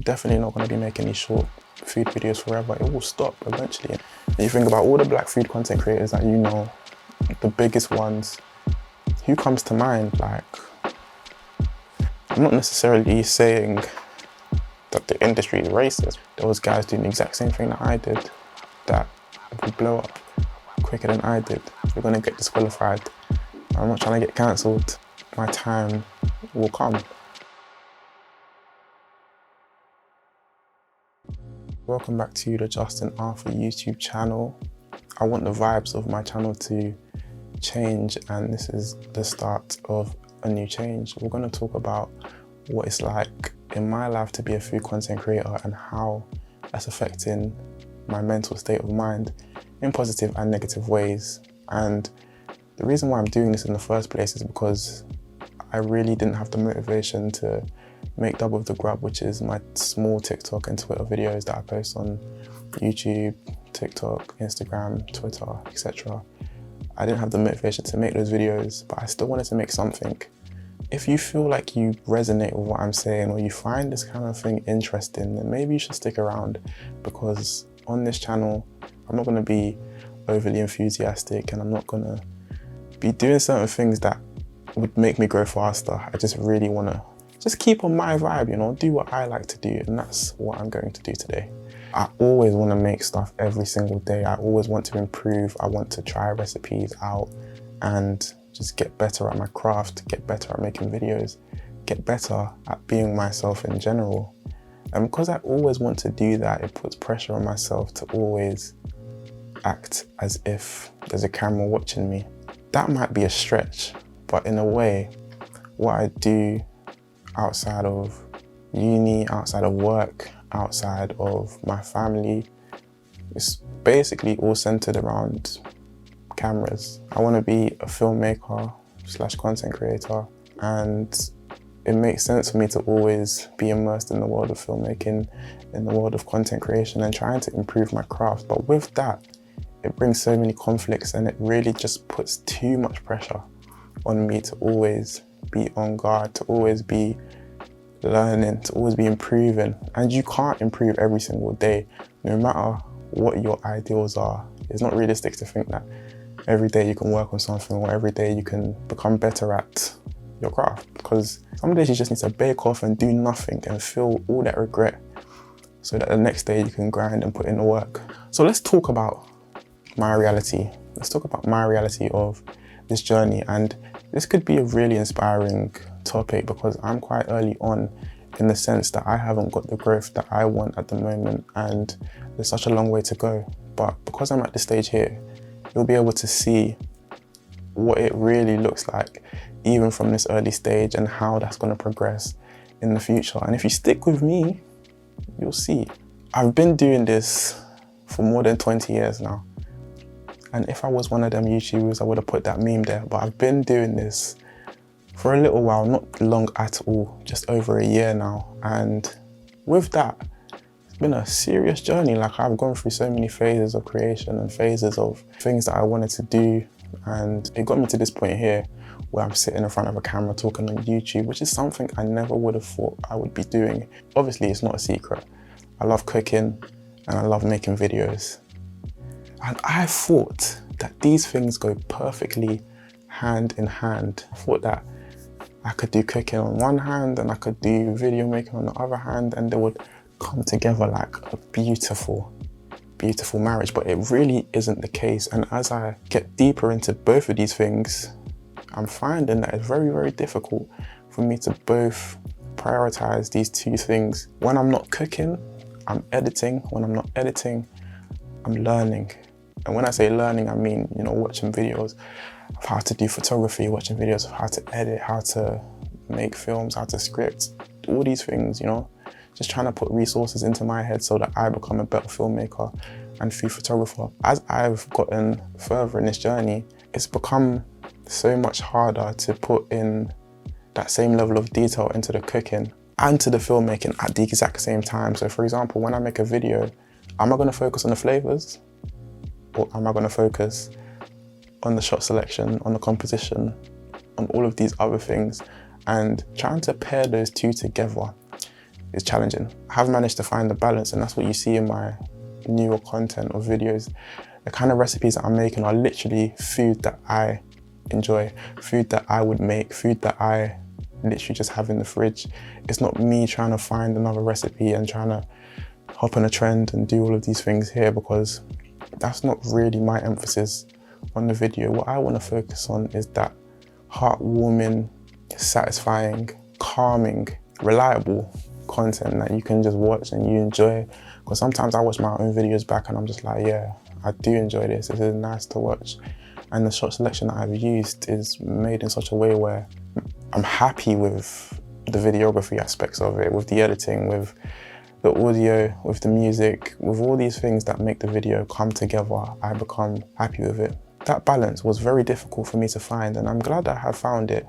definitely not going to be making these short food videos forever. It will stop eventually. And you think about all the black food content creators that you know, the biggest ones, who comes to mind? Like, I'm not necessarily saying that the industry is racist. Those guys doing the exact same thing that I did, that will blow up quicker than I did. You're gonna get disqualified. I'm not trying to get cancelled. My time will come. Welcome back to the Justin Arthur YouTube channel. I want the vibes of my channel to change, and this is the start of a new change. We're going to talk about what it's like in my life to be a food content creator and how that's affecting my mental state of mind in positive and negative ways. And the reason why I'm doing this in the first place is because I really didn't have the motivation to make Double the Grub, which is my small TikTok and Twitter videos that I post on YouTube, TikTok, Instagram, Twitter, etc. I didn't have the motivation to make those videos, but I still wanted to make something. If you feel like you resonate with what I'm saying, or you find this kind of thing interesting, then maybe you should stick around, because on this channel, I'm not going to be overly enthusiastic, and I'm not going to be doing certain things that would make me grow faster. I just really want to just keep on my vibe, you know, do what I like to do, and that's what I'm going to do today. I always want to make stuff every single day. I always want to improve. I want to try recipes out and just get better at my craft, get better at making videos, get better at being myself in general. And because I always want to do that, it puts pressure on myself to always act as if there's a camera watching me. That might be a stretch, but in a way, what I do outside of uni, outside of work, outside of my family, it's basically all centered around cameras. I want to be a filmmaker / content creator, and it makes sense for me to always be immersed in the world of filmmaking, in the world of content creation, and trying to improve my craft. But with that, it brings so many conflicts, and it really just puts too much pressure on me to always be on guard, to always be learning, to always be improving. And you can't improve every single day, no matter what your ideals are. It's not realistic to think that every day you can work on something, or every day you can become better at your craft, because some days you just need to bake off and do nothing and feel all that regret, so that the next day you can grind and put in the work. So let's talk about my reality. Let's talk about my reality of this journey. And this could be a really inspiring topic, because I'm quite early on in the sense that I haven't got the growth that I want at the moment, and there's such a long way to go. But because I'm at this stage here, you'll be able to see what it really looks like, even from this early stage, and how that's going to progress in the future. And if you stick with me, you'll see. I've been doing this for more than 20 years now. And if I was one of them YouTubers, I would have put that meme there. But I've been doing this for a little while, not long at all, just over a year now. And with that, it's been a serious journey. Like, I've gone through so many phases of creation and phases of things that I wanted to do. And it got me to this point here where I'm sitting in front of a camera talking on YouTube, which is something I never would have thought I would be doing. Obviously, it's not a secret. I love cooking and I love making videos. And I thought that these things go perfectly hand in hand. I thought that I could do cooking on one hand and I could do video making on the other hand, and they would come together like a beautiful, beautiful marriage. But it really isn't the case. And as I get deeper into both of these things, I'm finding that it's very, very difficult for me to both prioritize these two things. When I'm not cooking, I'm editing. When I'm not editing, I'm learning. And when I say learning, I mean, you know, watching videos of how to do photography, watching videos of how to edit, how to make films, how to script, all these things, you know, just trying to put resources into my head so that I become a better filmmaker and food photographer. As I've gotten further in this journey, it's become so much harder to put in that same level of detail into the cooking and to the filmmaking at the exact same time. So for example, when I make a video, am I going to focus on the flavors, or am I going to focus on the shot selection, on the composition, on all of these other things? And trying to pair those two together is challenging. I have managed to find the balance, and that's what you see in my newer content or videos. The kind of recipes that I'm making are literally food that I enjoy, food that I would make, food that I literally just have in the fridge. It's not me trying to find another recipe and trying to hop on a trend and do all of these things here, because that's not really my emphasis on the video. What I want to focus on is that heartwarming, satisfying, calming, reliable content that you can just watch and you enjoy. Because sometimes I watch my own videos back and I'm just like, yeah, I do enjoy this. This is nice to watch. And the shot selection that I've used is made in such a way where I'm happy with the videography aspects of it, with the editing, with the audio, with the music, with all these things that make the video come together. I become happy with it. That balance was very difficult for me to find, and I'm glad I have found it,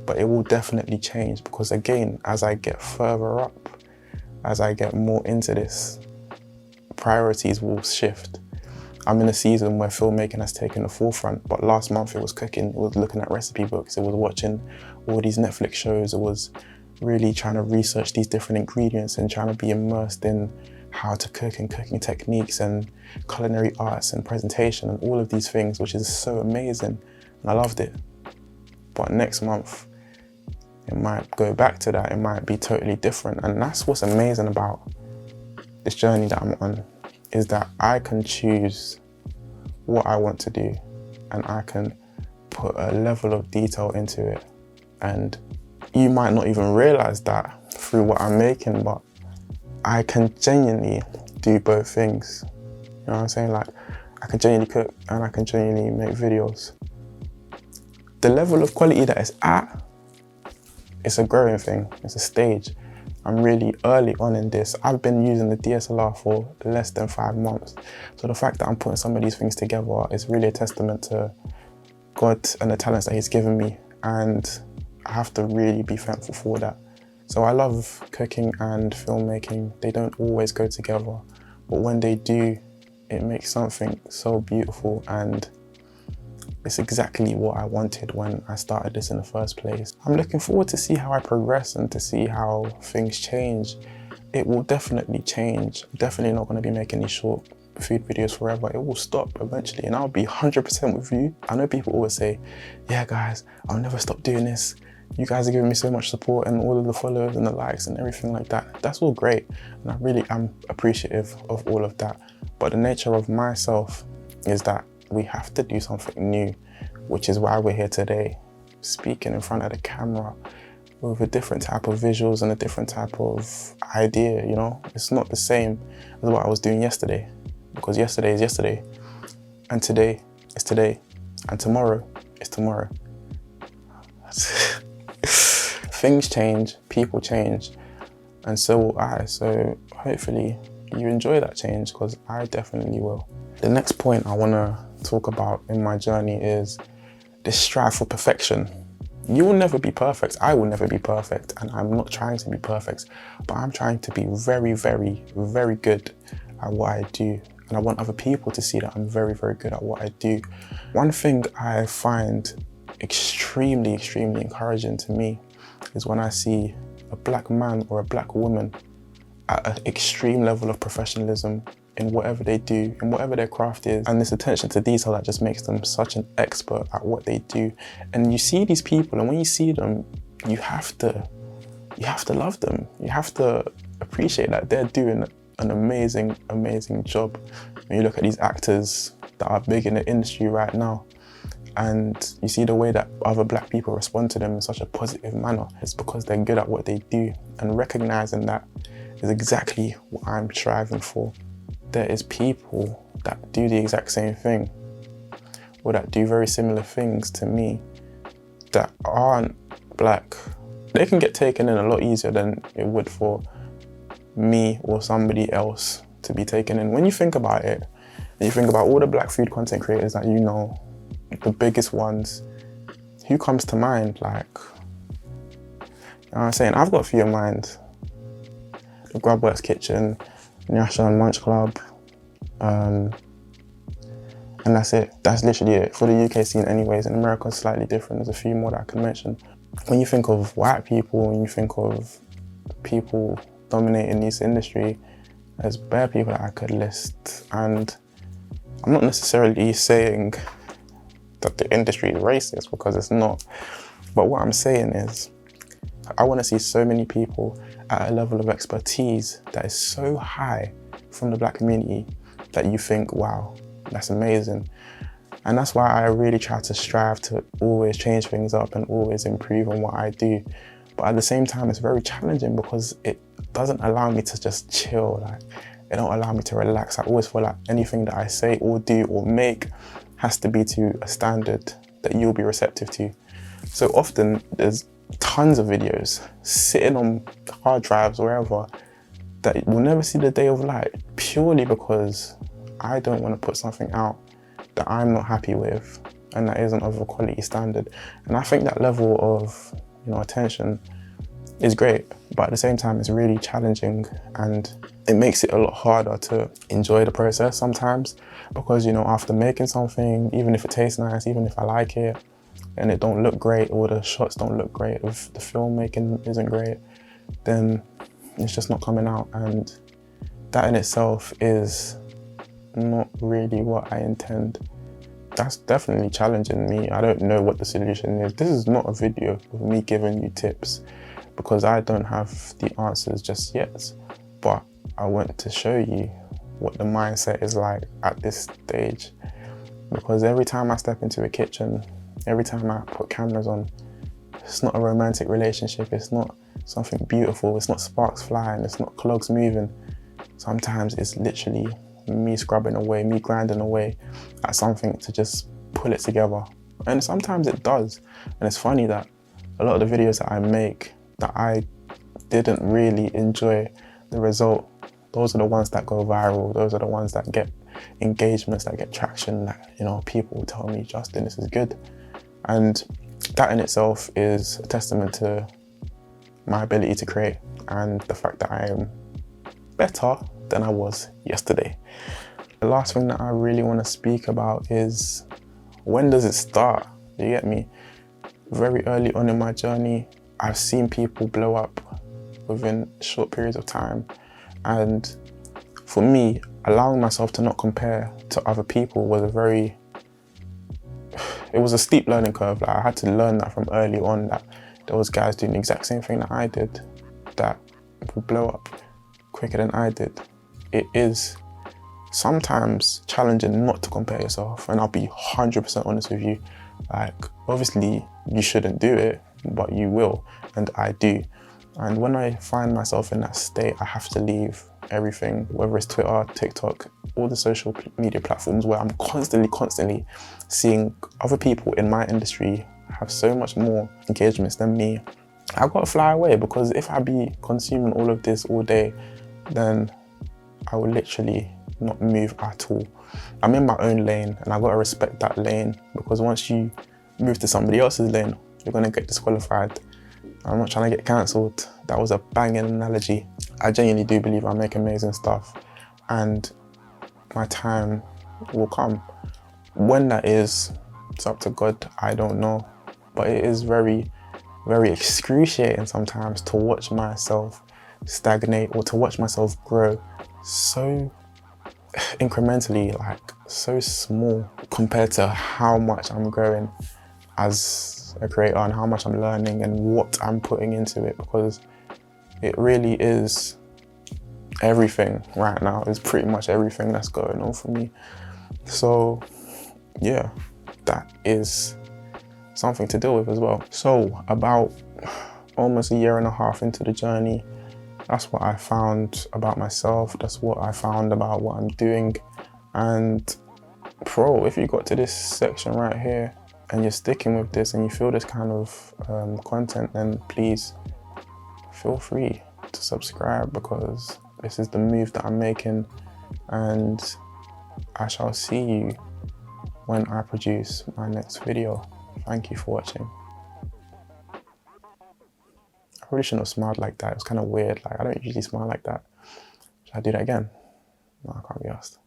but it will definitely change, because again, as I get further up, as I get more into this, priorities will shift. I'm in a season where filmmaking has taken the forefront, but last month it was cooking, it was looking at recipe books, it was watching all these Netflix shows, it was really trying to research these different ingredients and trying to be immersed in how to cook and cooking techniques and culinary arts and presentation and all of these things, which is so amazing, and I loved it. But next month, it might go back to that, it might be totally different, and that's what's amazing about this journey that I'm on, is that I can choose what I want to do, and I can put a level of detail into it. And you might not even realize that through what I'm making, but I can genuinely do both things. You know what I'm saying? Like, I can genuinely cook and I can genuinely make videos. The level of quality that it's at, it's a growing thing, it's a stage. I'm really early on in this. I've been using the DSLR for less than 5 months. So the fact that I'm putting some of these things together is really a testament to God and the talents that He's given me. And I have to really be thankful for that. So I love cooking and filmmaking. They don't always go together, but when they do, it makes something so beautiful, and it's exactly what I wanted when I started this in the first place. I'm looking forward to see how I progress and to see how things change. It will definitely change. I'm definitely not going to be making these short food videos forever. It will stop eventually, and I'll be 100% with you. I know people always say, yeah guys, I'll never stop doing this. You guys are giving me so much support and all of the followers and the likes and everything like that. That's all great, and I really am appreciative of all of that. But the nature of myself is that we have to do something new, which is why we're here today, speaking in front of the camera with a different type of visuals and a different type of idea, you know? It's not the same as what I was doing yesterday, because yesterday is yesterday, and today is today, and tomorrow is tomorrow. Things change, people change, and so will I. So hopefully you enjoy that change, because I definitely will. The next point I want to talk about in my journey is this strive for perfection. You will never be perfect. I will never be perfect, and I'm not trying to be perfect, but I'm trying to be very, very, very good at what I do. And I want other people to see that I'm very, very good at what I do. One thing I find extremely, extremely encouraging to me is when I see a black man or a black woman at an extreme level of professionalism in whatever they do, in whatever their craft is, and this attention to detail that just makes them such an expert at what they do. And you see these people, and when you see them, you have to love them. You have to appreciate that they're doing an amazing, amazing job. When you look at these actors that are big in the industry right now, and you see the way that other black people respond to them in such a positive manner, it's because they're good at what they do. And recognizing that is exactly what I'm striving for. There is people that do the exact same thing, or that do very similar things to me, that aren't black. They can get taken in a lot easier than it would for me or somebody else to be taken in. When you think about it, and you think about all the black food content creators that you know, the biggest ones, who comes to mind? Like, you know what I'm saying? I've got a few in mind. The Grubworks Kitchen, Nyasha and Munch Club, and that's it. That's literally it for the UK scene anyways. In America it's slightly different. There's a few more that I can mention. When you think of white people, when you think of people dominating this industry. There's bare people that I could list, and I'm not necessarily saying that the industry is racist, because it's not. But what I'm saying is, I want to see so many people at a level of expertise that is so high from the Black community that you think, wow, that's amazing. And that's why I really try to strive to always change things up and always improve on what I do. But at the same time, it's very challenging because it doesn't allow me to just chill. Like, it don't allow me to relax. I always feel like anything that I say or do or make has to be to a standard that you'll be receptive to. So often there's tons of videos sitting on hard drives or wherever that will never see the day of light, purely because I don't want to put something out that I'm not happy with and that isn't of a quality standard. And I think that level of, attention is great, but at the same time it's really challenging, and it makes it a lot harder to enjoy the process sometimes, because after making something, even if it tastes nice, even if I like it, and it don't look great, or the shots don't look great, if the filmmaking isn't great, then it's just not coming out, and that in itself is not really what I intend. That's definitely challenging me. I don't know what the solution is. This is not a video of me giving you tips, because I don't have the answers just yet, but I want to show you what the mindset is like at this stage. Because every time I step into a kitchen, every time I put cameras on, it's not a romantic relationship, it's not something beautiful, it's not sparks flying, it's not clogs moving. Sometimes it's literally me scrubbing away, me grinding away at something to just pull it together. And sometimes it does. And it's funny that a lot of the videos that I make that I didn't really enjoy the result, those are the ones that go viral, those are the ones that get engagements, that get traction, that people will tell me, Justin, this is good. And that in itself is a testament to my ability to create and the fact that I am better than I was yesterday. The last thing that I really want to speak about is, when does it start? You get me? Very early on in my journey, I've seen people blow up within short periods of time. And for me, allowing myself to not compare to other people was it was a steep learning curve. Like, I had to learn that from early on, that there was guys doing the exact same thing that I did that would blow up quicker than I did. It is sometimes challenging not to compare yourself, and I'll be 100% honest with you. Like, obviously you shouldn't do it, but you will, and I do. And when I find myself in that state, I have to leave everything, whether it's Twitter, TikTok, all the social media platforms where I'm constantly seeing other people in my industry have so much more engagements than me. I've got to fly away, because if I be consuming all of this all day, then I will literally not move at all. I'm in my own lane, and I've got to respect that lane, because once you move to somebody else's lane, you're going to get disqualified. I'm not trying to get cancelled. That was a banging analogy. I genuinely do believe I make amazing stuff, and my time will come. When that is, it's up to God, I don't know. But it is very, very excruciating sometimes to watch myself stagnate, or to watch myself grow so incrementally, like so small compared to how much I'm growing as a creator and how much I'm learning and what I'm putting into it, because it really is everything right now. It's pretty much everything that's going on for me. So yeah, that is something to deal with as well. So about almost a year and a half into the journey, that's what I found about myself. That's what I found about what I'm doing. And bro, if you got to this section right here and you're sticking with this and you feel this kind of content, then please feel free to subscribe, because this is the move that I'm making, and I shall see you when I produce my next video. Thank you for watching. I really shouldn't have smiled like that. It was kind of weird. Like, I don't usually smile like that. Should I do that again? No, I can't be asked.